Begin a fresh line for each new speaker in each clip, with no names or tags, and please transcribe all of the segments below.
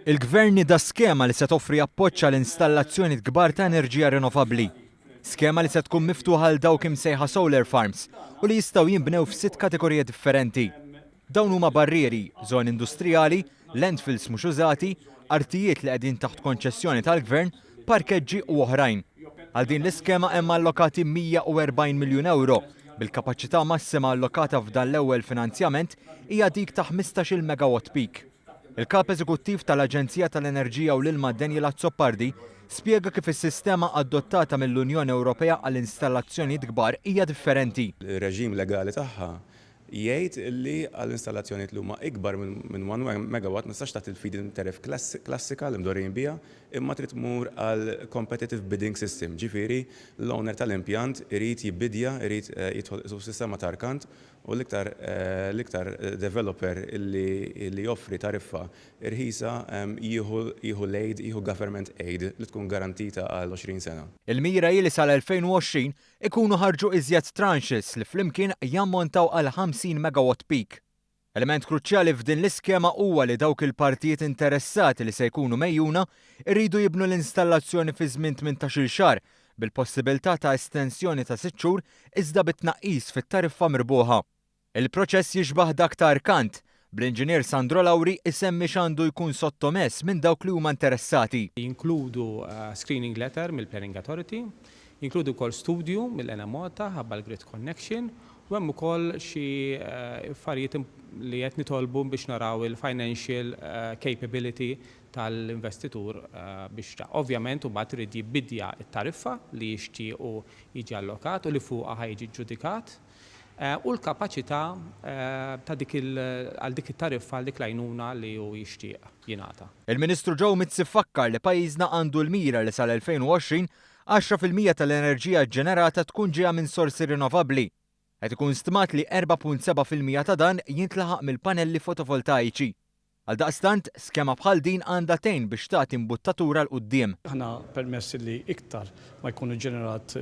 Il-Gvern da skema li se toffri appoġġ għal installazzjoni kbar ta' enerġija rinnovabbli. Skema li se tkun miftuħa għal dawk imsejħa solar farms u li jistgħu jinbnew f'6 kategoriji differenti. Dawn huma barrieri, żoni industrijali, landfills mhux użati, artijiet li qegħdin taħt konċessjoni tal-Gvern, parkeġġi u oħrajn. Għal din l-iskema hemm allokati 140 miljun euro, bil-kapaċità massima allokata f'dan l-ewwel finanzjament hija dik ta' 15 megawatt peak. Il-kap eżekuttiv tal-Aġenzija tal-Enerġija u l-Ilma Daniel Azzopardi spjega kif is-sistema adottata mill-Unjoni Ewropea għall-installazzjonijiet kbar hija differenti.
Ir-reġim legali tagħha jgħid li għall-installazzjonijiet li huma ikbar minn 1 megawatt ma tistax tagħti il-feed-in tariff klassika li mdorrin biha, imma trid tmur għal competitive bidding system. Ġifieri l-owner tal-impjant irid jibbidja, irid jidħol sistema tarkant u l-iktar developer li joffri tariffa irħisa jieħu l-aid, jieħu government aid li tkun garantita għal 20 sena.
Il-mira li sal-2020 ikunu ħarġu iżjed tranches li flimkien jammontaw għal 50 megawatt peak. Element kruċjali f'din l-iskema huwa li dawk il-partijiet interessati li se jkunu mejjuna irridu jibnu l-installazzjoni fi żmien 18-il xahar bil-possibilità ta' estensjoni ta' 6 xhur iżda bit-tnaqqis fit-tariffa mirbuħa. Il-proċess jiġbaħ dak ta' Arkant, bl-inġinier Sandro Lawri isemmi x'għandu jkun sottomess minn dawk li huma interessati.
Jinkludu screening letter mill-Planning Authority, jinkludu wkoll studju mill-NMOTA ħabba l-Grid Connection u hemm ukoll xi affarijiet li qed nitolbu biex naraw il-financial capability tal-investitur biex ovvjament imbagħad irid jibbidja t-tariffa li jixtiequ jiġi allokat u li fuqha ħajġi ġudikat. U l-kapaċità ta' għal dik it-tariffa għal dik l-għajnuna li hu jixtieq jingħata.
Il-Ministru Joe Mizzi fakkar li pajjiżna għandu l-mira li sal-2020 10% tal-enerġija ġenerata tkun ġejja minn sorsi rinnovabbli. Qed ikun stmat li 4.7% ta' dan jintlaħaq mill-panelli fotovoltaiċi. Għaldaqstant, skema bħal din għandha tgħin biex tagħti imbuttatura l quddiem.
Aħna permessi li iktar ma jkunu ġenerat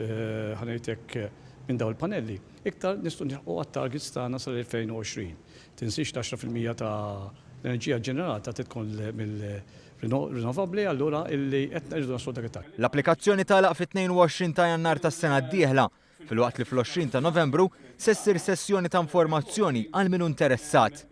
ħanejtek minn daw il-panelli, iktar nistgħu nilħqu għat-targets tagħna sal-2020. Tinsix 10% ta' l-enerġija ġenerata tkun mill-rinnovabbli allura illi qed nerġgħu naslu dak it-target.
L-applikazzjoni tagħlaq fit-22 ta' Jannar tas-sena d-dieħla, filwaqt li fl-20 ta' Novembru se ssir sessjoni ta' informazzjoni għal min interessat.